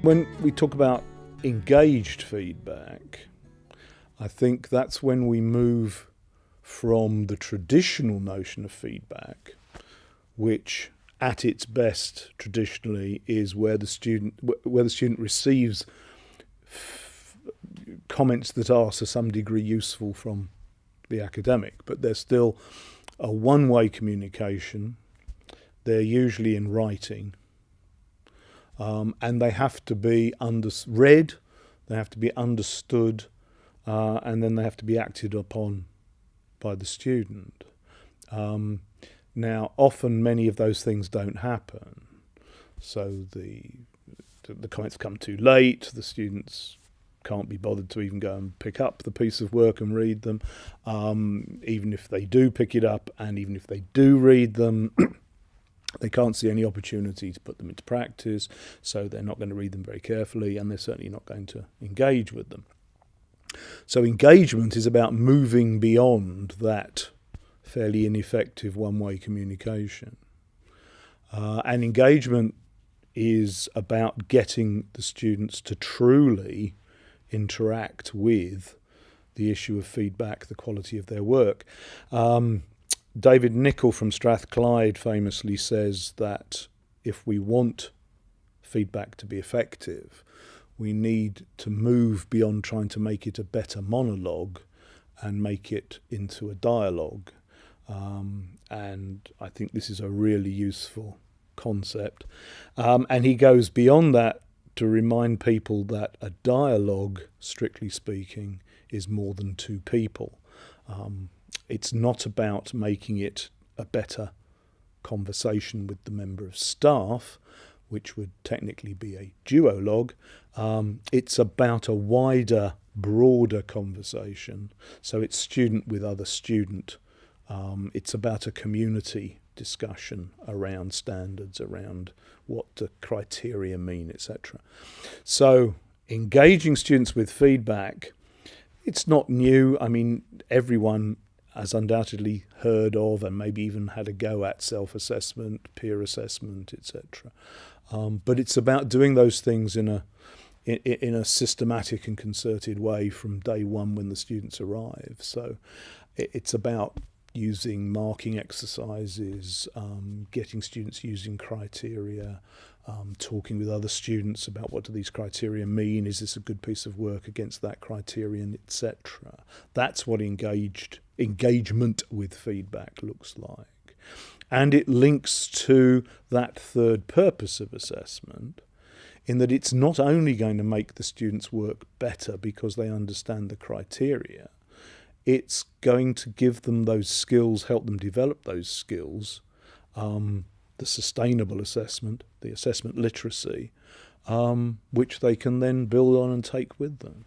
When we talk about engaged feedback, I think that's when we move from the traditional notion of feedback, which at its best traditionally is where the student receives comments that are to some degree useful from the academic, but they're still a one-way communication. They're usually in writing, and they have to be read, they have to be understood, and then they have to be acted upon by the student. Now, often many of those things don't happen. So the comments come too late, the students can't be bothered to even go and pick up the piece of work and read them. Even if they do pick it up, and even if they do read them, they can't see any opportunity to put them into practice, so they're not going to read them very carefully, and they're certainly not going to engage with them. So engagement is about moving beyond that fairly ineffective one-way communication. And engagement is about getting the students to truly interact with the issue of feedback, the quality of their work. David Nicol from Strathclyde famously says that if we want feedback to be effective, we need to move beyond trying to make it a better monologue and make it into a dialogue. And I think this is a really useful concept. And he goes beyond that to remind people that a dialogue, strictly speaking, is more than two people. It's not about making it a better conversation with the member of staff, which would technically be a duologue. It's about a wider, broader conversation. So it's student with other student. It's about a community discussion around standards, around what the criteria mean, etc. So engaging students with feedback, it's not new. I mean, everyone has undoubtedly heard of and maybe even had a go at self-assessment, peer assessment, etc. But it's about doing those things in a systematic and concerted way from day one when the students arrive. So it's about using marking exercises, getting students using criteria, talking with other students about what do these criteria mean, is this a good piece of work against that criterion, etc. That's what engagement with feedback looks like. And it links to that third purpose of assessment, in that it's not only going to make the students' work better because they understand the criteria, it's going to give them those skills, help them develop those skills, the sustainable assessment, the assessment literacy, which they can then build on and take with them.